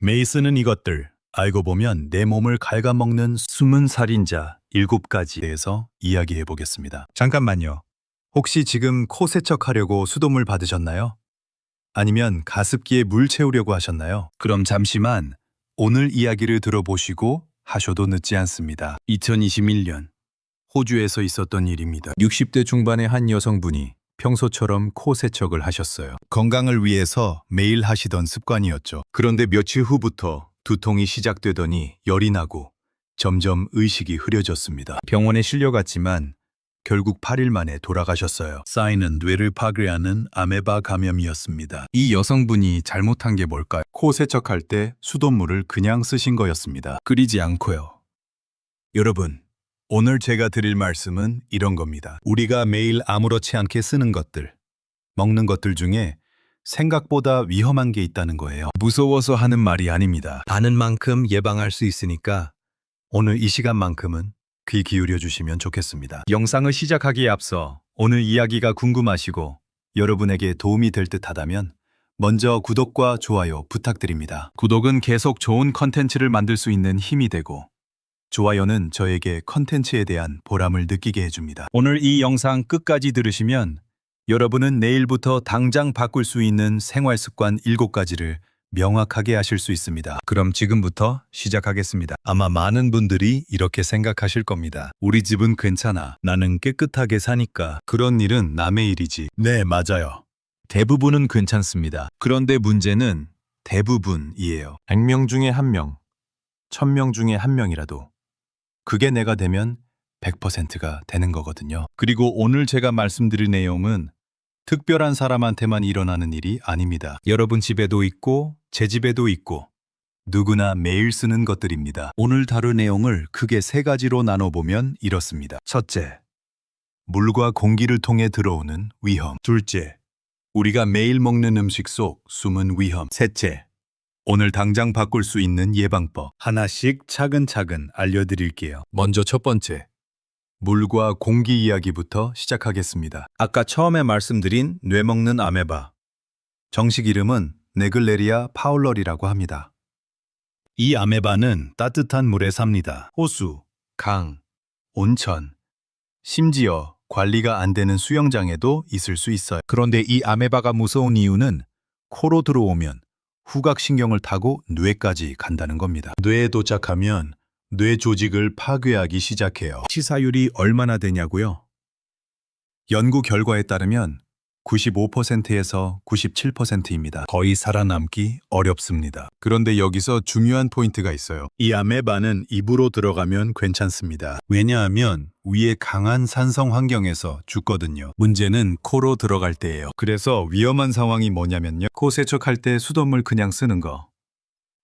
메이슨은 이것들 알고 보면 내 몸을 갉아먹는 숨은 살인자 7가지에 대해서 이야기해 보겠습니다. 잠깐만요. 혹시 지금 코 세척하려고 수돗물 받으셨나요? 아니면 가습기에 물 채우려고 하셨나요? 그럼 잠시만 오늘 이야기를 들어보시고 하셔도 늦지 않습니다. 2021년 호주에서 있었던 일입니다. 60대 중반의 한 여성분이 평소처럼 코 세척을 하셨어요. 건강을 위해서 매일 하시던 습관이었죠. 그런데 며칠 후부터 두통이 시작되더니 열이 나고 점점 의식이 흐려졌습니다. 병원에 실려갔지만 결국 8일 만에 돌아가셨어요. 사인은 뇌를 파괴하는 아메바 감염이었습니다. 이 여성분이 잘못한 게 뭘까요? 코 세척할 때 수돗물을 그냥 쓰신 거였습니다. 끓이지 않고요. 여러분, 오늘 제가 드릴 말씀은 이런 겁니다. 우리가 매일 아무렇지 않게 쓰는 것들, 먹는 것들 중에 생각보다 위험한 게 있다는 거예요. 무서워서 하는 말이 아닙니다. 아는 만큼 예방할 수 있으니까 오늘 이 시간만큼은 귀 기울여 주시면 좋겠습니다. 영상을 시작하기에 앞서 오늘 이야기가 궁금하시고 여러분에게 도움이 될 듯하다면 먼저 구독과 좋아요 부탁드립니다. 구독은 계속 좋은 컨텐츠를 만들 수 있는 힘이 되고 좋아요는 저에게 컨텐츠에 대한 보람을 느끼게 해줍니다. 오늘 이 영상 끝까지 들으시면 여러분은 내일부터 당장 바꿀 수 있는 생활습관 7가지를 명확하게 하실 수 있습니다. 그럼 지금부터 시작하겠습니다. 아마 많은 분들이 이렇게 생각하실 겁니다. 우리 집은 괜찮아. 나는 깨끗하게 사니까. 그런 일은 남의 일이지. 네, 맞아요. 대부분은 괜찮습니다. 그런데 문제는 대부분이에요. 100명 중에 1명, 1000명 중에 1명이라도 그게 내가 되면 100%가 되는 거거든요. 그리고 오늘 제가 말씀드릴 내용은 특별한 사람한테만 일어나는 일이 아닙니다. 여러분 집에도 있고 제 집에도 있고 누구나 매일 쓰는 것들입니다. 오늘 다룰 내용을 크게 3가지로 나눠보면 이렇습니다. 첫째, 물과 공기를 통해 들어오는 위험. 둘째, 우리가 매일 먹는 음식 속 숨은 위험. 셋째, 오늘 당장 바꿀 수 있는 예방법. 하나씩 차근차근 알려드릴게요. 먼저 첫 번째, 물과 공기 이야기부터 시작하겠습니다. 아까 처음에 말씀드린 뇌먹는 아메바. 정식 이름은 네글레리아 파울러리라고 합니다. 이 아메바는 따뜻한 물에 삽니다. 호수, 강, 온천, 심지어 관리가 안 되는 수영장에도 있을 수 있어요. 그런데 이 아메바가 무서운 이유는 코로 들어오면 후각신경을 타고 뇌까지 간다는 겁니다. 뇌에 도착하면 뇌 조직을 파괴하기 시작해요. 치사율이 얼마나 되냐고요? 연구 결과에 따르면 95%에서 97%입니다. 거의 살아남기 어렵습니다. 그런데 여기서 중요한 포인트가 있어요. 이 아메바는 입으로 들어가면 괜찮습니다. 왜냐하면 위에 강한 산성 환경에서 죽거든요. 문제는 코로 들어갈 때예요. 그래서 위험한 상황이 뭐냐면요. 코 세척할 때 수돗물 그냥 쓰는 거,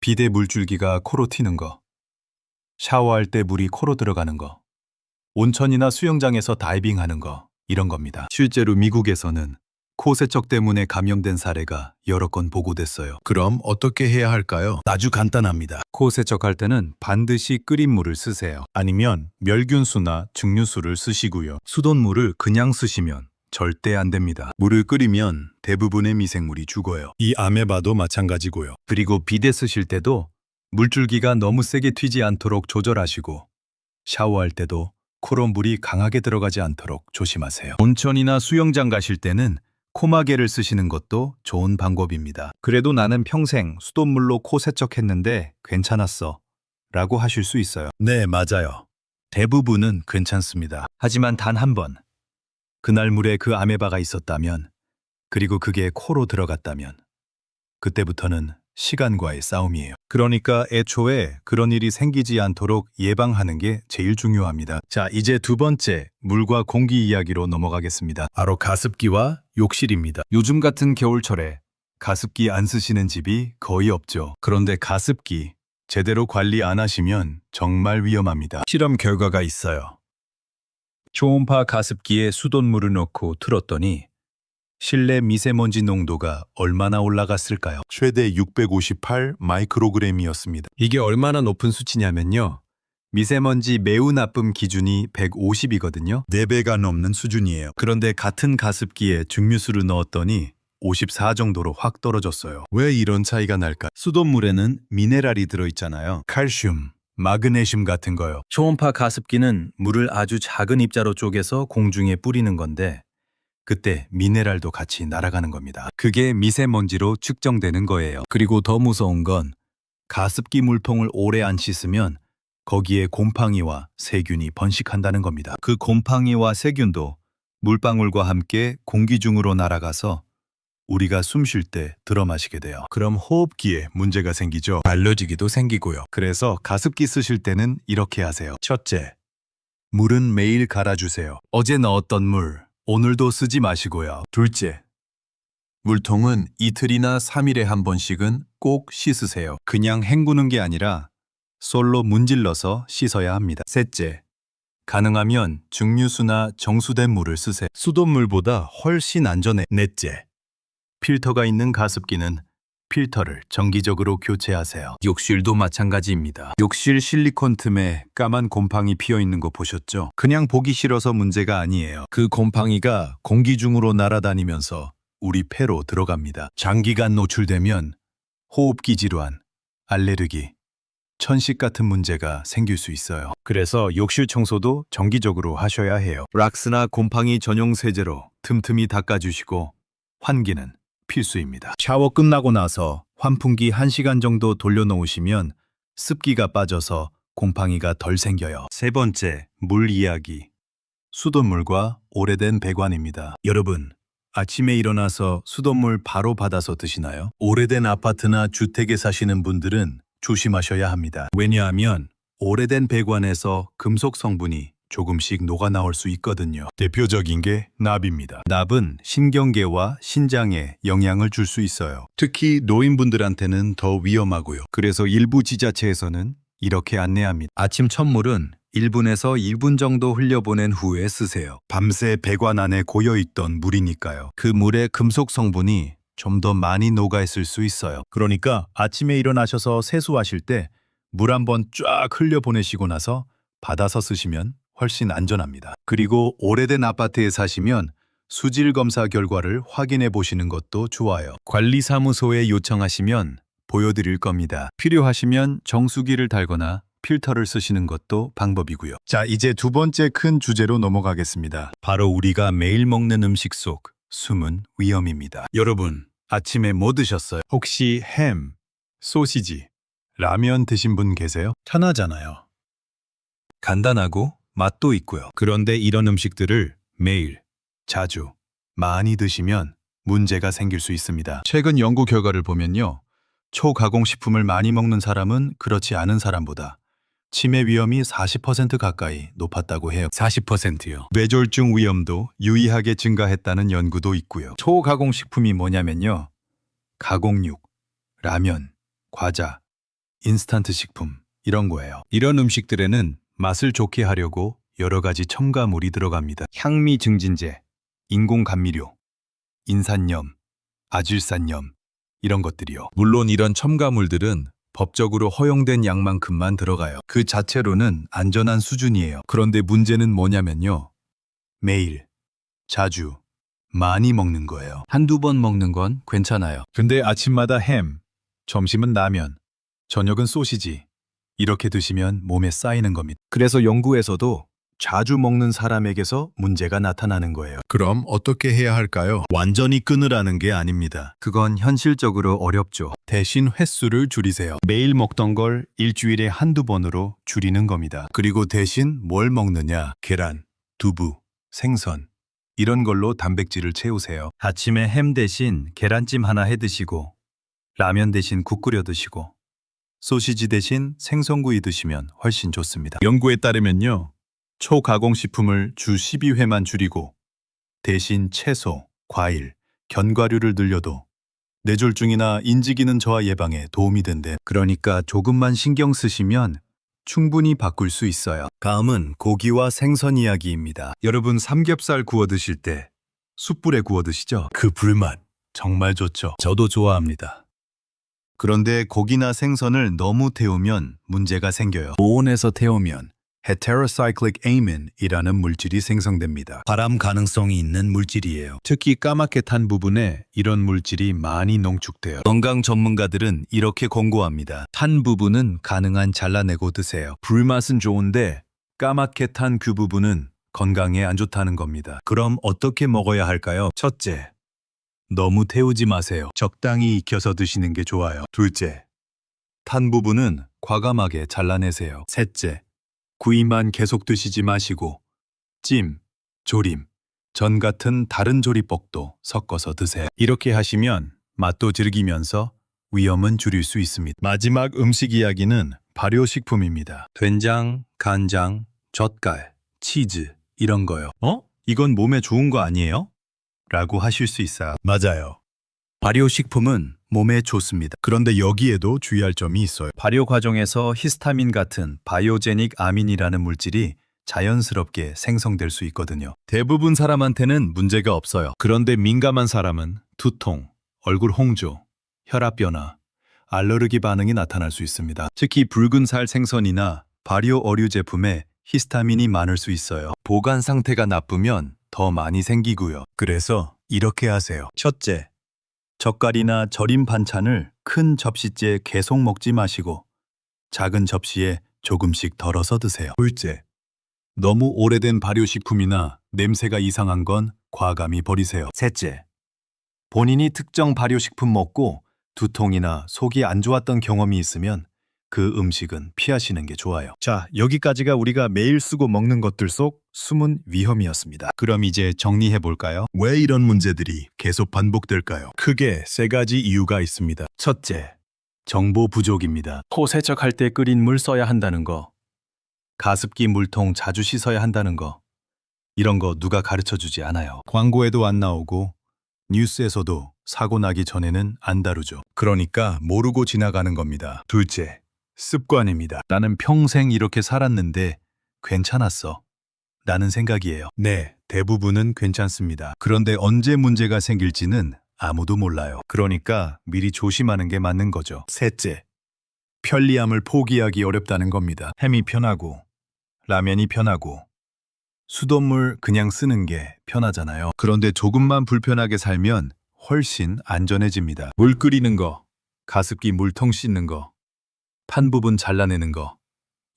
비데 물줄기가 코로 튀는 거, 샤워할 때 물이 코로 들어가는 거, 온천이나 수영장에서 다이빙하는 거, 이런 겁니다. 실제로 미국에서는 코 세척 때문에 감염된 사례가 여러 건 보고됐어요. 그럼 어떻게 해야 할까요? 아주 간단합니다. 코 세척할 때는 반드시 끓인 물을 쓰세요. 아니면 멸균수나 증류수를 쓰시고요. 수돗물을 그냥 쓰시면 절대 안 됩니다. 물을 끓이면 대부분의 미생물이 죽어요. 이 아메바도 마찬가지고요. 그리고 비데 쓰실 때도 물줄기가 너무 세게 튀지 않도록 조절하시고 샤워할 때도 코로 물이 강하게 들어가지 않도록 조심하세요. 온천이나 수영장 가실 때는 코마개를 쓰시는 것도 좋은 방법입니다. 그래도 나는 평생 수돗물로 코 세척했는데 괜찮았어 라고 하실 수 있어요. 네, 맞아요. 대부분은 괜찮습니다. 하지만 단 한 번, 그날 물에 그 아메바가 있었다면, 그리고 그게 코로 들어갔다면 그때부터는 시간과의 싸움이에요. 그러니까 애초에 그런 일이 생기지 않도록 예방하는 게 제일 중요합니다. 자, 이제 두 번째, 물과 공기 이야기로 넘어가겠습니다. 바로 가습기와 욕실입니다. 요즘 같은 겨울철에 가습기 안 쓰시는 집이 거의 없죠. 그런데 가습기 제대로 관리 안 하시면 정말 위험합니다. 실험 결과가 있어요. 초음파 가습기에 수돗물을 넣고 틀었더니 실내 미세먼지 농도가 얼마나 올라갔을까요? 최대 658 마이크로그램이었습니다. 이게 얼마나 높은 수치냐면요. 미세먼지 매우 나쁨 기준이 150이거든요. 4배가 넘는 수준이에요. 그런데 같은 가습기에 증류수를 넣었더니 54 정도로 확 떨어졌어요. 왜 이런 차이가 날까? 수돗물에는 미네랄이 들어있잖아요. 칼슘, 마그네슘 같은 거요. 초음파 가습기는 물을 아주 작은 입자로 쪼개서 공중에 뿌리는 건데 그때 미네랄도 같이 날아가는 겁니다. 그게 미세먼지로 측정되는 거예요. 그리고 더 무서운 건 가습기 물통을 오래 안 씻으면 거기에 곰팡이와 세균이 번식한다는 겁니다. 그 곰팡이와 세균도 물방울과 함께 공기 중으로 날아가서 우리가 숨 쉴 때 들어 마시게 돼요. 그럼 호흡기에 문제가 생기죠. 알러지기도 생기고요. 그래서 가습기 쓰실 때는 이렇게 하세요. 첫째, 물은 매일 갈아주세요. 어제 넣었던 물, 오늘도 쓰지 마시고요. 둘째, 물통은 이틀이나 3일에 한 번씩은 꼭 씻으세요. 그냥 헹구는 게 아니라 솔로 문질러서 씻어야 합니다. 셋째, 가능하면 증류수나 정수된 물을 쓰세요. 수돗물보다 훨씬 안전해. 넷째, 필터가 있는 가습기는 필터를 정기적으로 교체하세요. 욕실도 마찬가지입니다. 욕실 실리콘 틈에 까만 곰팡이 피어 있는 거 보셨죠? 그냥 보기 싫어서 문제가 아니에요. 그 곰팡이가 공기 중으로 날아다니면서 우리 폐로 들어갑니다. 장기간 노출되면 호흡기 질환, 알레르기, 천식 같은 문제가 생길 수 있어요. 그래서 욕실 청소도 정기적으로 하셔야 해요. 락스나 곰팡이 전용 세제로 틈틈이 닦아주시고 환기는 필수입니다. 샤워 끝나고 나서 환풍기 1시간 정도 돌려놓으시면 습기가 빠져서 곰팡이가 덜 생겨요. 세 번째, 물 이야기. 수돗물과 오래된 배관입니다. 여러분, 아침에 일어나서 수돗물 바로 받아서 드시나요? 오래된 아파트나 주택에 사시는 분들은 조심하셔야 합니다. 왜냐하면 오래된 배관에서 금속 성분이 조금씩 녹아나올 수 있거든요. 대표적인 게 납입니다. 납은 신경계와 신장에 영향을 줄 수 있어요. 특히 노인분들한테는 더 위험하고요. 그래서 일부 지자체에서는 이렇게 안내합니다. 아침 첫 물은 1분에서 2분 정도 흘려보낸 후에 쓰세요. 밤새 배관 안에 고여있던 물이니까요. 그 물의 금속 성분이 좀 더 많이 녹아있을 수 있어요. 그러니까 아침에 일어나셔서 세수하실 때 물 한번 쫙 흘려보내시고 나서 받아서 쓰시면 훨씬 안전합니다. 그리고 오래된 아파트에 사시면 수질 검사 결과를 확인해 보시는 것도 좋아요. 관리사무소에 요청하시면 보여드릴 겁니다. 필요하시면 정수기를 달거나 필터를 쓰시는 것도 방법이고요. 자, 이제 두 번째 큰 주제로 넘어가겠습니다. 바로 우리가 매일 먹는 음식 속 숨은 위험입니다. 여러분, 아침에 뭐 드셨어요? 혹시 햄, 소시지, 라면 드신 분 계세요? 편하잖아요. 간단하고 맛도 있고요. 그런데 이런 음식들을 매일, 자주, 많이 드시면 문제가 생길 수 있습니다. 최근 연구 결과를 보면요. 초가공식품을 많이 먹는 사람은 그렇지 않은 사람보다 치매 위험이 40% 가까이 높았다고 해요. 40%요. 뇌졸중 위험도 유의하게 증가했다는 연구도 있고요. 초가공식품이 뭐냐면요. 가공육, 라면, 과자, 인스턴트 식품 이런 거예요. 이런 음식들에는 맛을 좋게 하려고 여러 가지 첨가물이 들어갑니다. 향미 증진제, 인공 감미료, 인산염, 아질산염 이런 것들이요. 물론 이런 첨가물들은 법적으로 허용된 양만큼만 들어가요. 그 자체로는 안전한 수준이에요. 그런데 문제는 뭐냐면요. 매일, 자주, 많이 먹는 거예요. 한두 번 먹는 건 괜찮아요. 근데 아침마다 햄, 점심은 라면, 저녁은 소시지 이렇게 드시면 몸에 쌓이는 겁니다. 그래서 연구에서도 자주 먹는 사람에게서 문제가 나타나는 거예요. 그럼 어떻게 해야 할까요? 완전히 끊으라는 게 아닙니다. 그건 현실적으로 어렵죠. 대신 횟수를 줄이세요. 매일 먹던 걸 일주일에 한두 번으로 줄이는 겁니다. 그리고 대신 뭘 먹느냐? 계란, 두부, 생선 이런 걸로 단백질을 채우세요. 아침에 햄 대신 계란찜 하나 해 드시고 라면 대신 국 끓여 드시고 소시지 대신 생선구이 드시면 훨씬 좋습니다. 연구에 따르면요. 초가공식품을 주 12회만 줄이고 대신 채소, 과일, 견과류를 늘려도 뇌졸중이나 인지기능 저하 예방에 도움이 된대. 그러니까 조금만 신경 쓰시면 충분히 바꿀 수 있어요. 다음은 고기와 생선 이야기입니다. 여러분 삼겹살 구워 드실 때 숯불에 구워 드시죠? 그 불맛 정말 좋죠. 저도 좋아합니다. 그런데 고기나 생선을 너무 태우면 문제가 생겨요. 고온에서 태우면 heterocyclic amin이라는 물질이 생성됩니다. 발암 가능성이 있는 물질이에요. 특히 까맣게 탄 부분에 이런 물질이 많이 농축돼요. 건강 전문가들은 이렇게 권고합니다. 탄 부분은 가능한 잘라내고 드세요. 불맛은 좋은데 까맣게 탄 그 부분은 건강에 안 좋다는 겁니다. 그럼 어떻게 먹어야 할까요? 첫째, 너무 태우지 마세요. 적당히 익혀서 드시는 게 좋아요. 둘째, 탄 부분은 과감하게 잘라내세요. 셋째, 구이만 계속 드시지 마시고 찜, 조림, 전 같은 다른 조리법도 섞어서 드세요. 이렇게 하시면 맛도 즐기면서 위험은 줄일 수 있습니다. 마지막 음식 이야기는 발효식품입니다. 된장, 간장, 젓갈, 치즈 이런 거요. 이건 몸에 좋은 거 아니에요? 라고 하실 수 있어요. 맞아요. 발효식품은 몸에 좋습니다. 그런데 여기에도 주의할 점이 있어요. 발효 과정에서 히스타민 같은 바이오제닉 아민이라는 물질이 자연스럽게 생성될 수 있거든요. 대부분 사람한테는 문제가 없어요. 그런데 민감한 사람은 두통, 얼굴 홍조, 혈압 변화, 알레르기 반응이 나타날 수 있습니다. 특히 붉은 살 생선이나 발효 어류 제품에 히스타민이 많을 수 있어요. 보관 상태가 나쁘면 더 많이 생기고요. 그래서 이렇게 하세요. 첫째, 젓갈이나 절임 반찬을 큰 접시째 계속 먹지 마시고 작은 접시에 조금씩 덜어서 드세요. 둘째, 너무 오래된 발효식품이나 냄새가 이상한 건 과감히 버리세요. 셋째, 본인이 특정 발효식품 먹고 두통이나 속이 안 좋았던 경험이 있으면 그 음식은 피하시는 게 좋아요. 자, 여기까지가 우리가 매일 쓰고 먹는 것들 속 숨은 위험이었습니다. 그럼 이제 정리해 볼까요? 왜 이런 문제들이 계속 반복될까요? 크게 세 가지 이유가 있습니다. 첫째, 정보 부족입니다. 코 세척할 때 끓인 물 써야 한다는 거, 가습기 물통 자주 씻어야 한다는 거, 이런 거 누가 가르쳐 주지 않아요. 광고에도 안 나오고 뉴스에서도 사고 나기 전에는 안 다루죠. 그러니까 모르고 지나가는 겁니다. 둘째, 습관입니다. 나는 평생 이렇게 살았는데 괜찮았어. 라는 생각이에요. 네, 대부분은 괜찮습니다. 그런데 언제 문제가 생길지는 아무도 몰라요. 그러니까 미리 조심하는 게 맞는 거죠. 셋째, 편리함을 포기하기 어렵다는 겁니다. 햄이 편하고 라면이 편하고 수돗물 그냥 쓰는 게 편하잖아요. 그런데 조금만 불편하게 살면 훨씬 안전해집니다. 물 끓이는 거, 가습기 물통 씻는 거, 판 부분 잘라내는 거,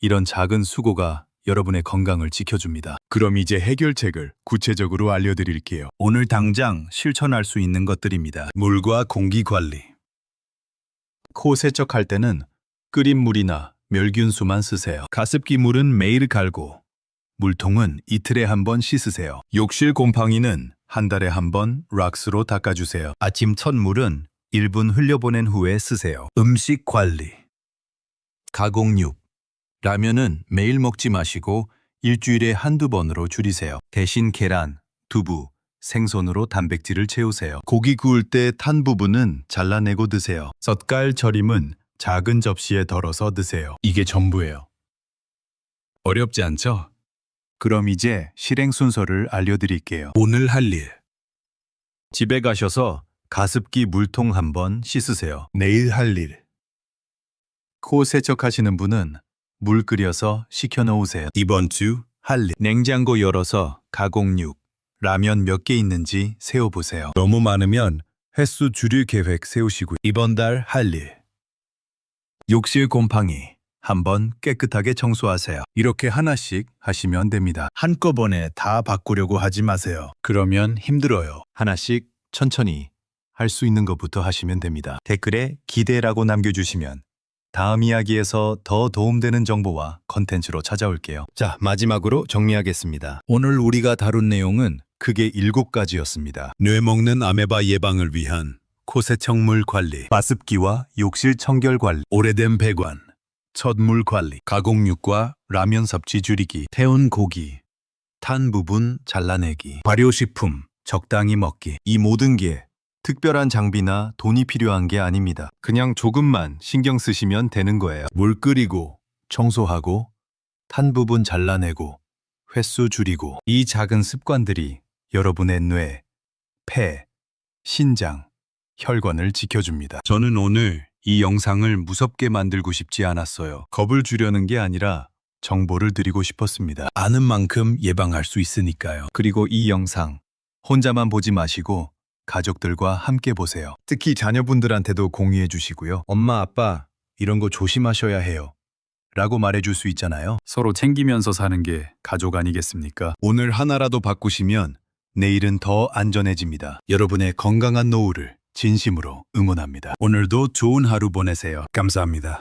이런 작은 수고가 여러분의 건강을 지켜줍니다. 그럼 이제 해결책을 구체적으로 알려드릴게요. 오늘 당장 실천할 수 있는 것들입니다. 물과 공기 관리. 코 세척할 때는 끓인 물이나 멸균수만 쓰세요. 가습기 물은 매일 갈고 물통은 이틀에 한 번 씻으세요. 욕실 곰팡이는 한 달에 한 번 락스로 닦아주세요. 아침 첫 물은 1분 흘려보낸 후에 쓰세요. 음식 관리. 가공육. 라면은 매일 먹지 마시고 일주일에 한두 번으로 줄이세요. 대신 계란, 두부, 생선으로 단백질을 채우세요. 고기 구울 때 탄 부분은 잘라내고 드세요. 젓갈 절임은 작은 접시에 덜어서 드세요. 이게 전부예요. 어렵지 않죠? 그럼 이제 실행 순서를 알려드릴게요. 오늘 할 일. 집에 가셔서 가습기 물통 한번 씻으세요. 내일 할 일. 코 세척하시는 분은 물 끓여서 식혀놓으세요. 이번 주 할 일. 냉장고 열어서 가공육, 라면 몇 개 있는지 세어보세요. 너무 많으면 횟수 줄일 계획 세우시고. 이번 달 할 일. 욕실 곰팡이 한번 깨끗하게 청소하세요. 이렇게 하나씩 하시면 됩니다. 한꺼번에 다 바꾸려고 하지 마세요. 그러면 힘들어요. 하나씩 천천히 할 수 있는 것부터 하시면 됩니다. 댓글에 기대라고 남겨주시면 다음 이야기에서 더 도움되는 정보와 컨텐츠로 찾아올게요. 자, 마지막으로 정리하겠습니다. 오늘 우리가 다룬 내용은 크게 7가지였습니다. 뇌 먹는 아메바 예방을 위한 코세척물 관리, 가습기와 욕실 청결 관리, 오래된 배관, 첫물 관리, 가공육과 라면 섭취 줄이기, 태운 고기, 탄 부분 잘라내기, 발효식품 적당히 먹기. 이 모든 게 특별한 장비나 돈이 필요한 게 아닙니다. 그냥 조금만 신경 쓰시면 되는 거예요. 물 끓이고, 청소하고, 탄 부분 잘라내고, 횟수 줄이고. 이 작은 습관들이 여러분의 뇌, 폐, 신장, 혈관을 지켜줍니다. 저는 오늘 이 영상을 무섭게 만들고 싶지 않았어요. 겁을 주려는 게 아니라 정보를 드리고 싶었습니다. 아는 만큼 예방할 수 있으니까요. 그리고 이 영상 혼자만 보지 마시고 가족들과 함께 보세요. 특히 자녀분들한테도 공유해 주시고요. 엄마, 아빠, 이런 거 조심하셔야 해요. 라고 말해줄 수 있잖아요. 서로 챙기면서 사는 게 가족 아니겠습니까? 오늘 하나라도 바꾸시면 내일은 더 안전해집니다. 여러분의 건강한 노후를 진심으로 응원합니다. 오늘도 좋은 하루 보내세요. 감사합니다.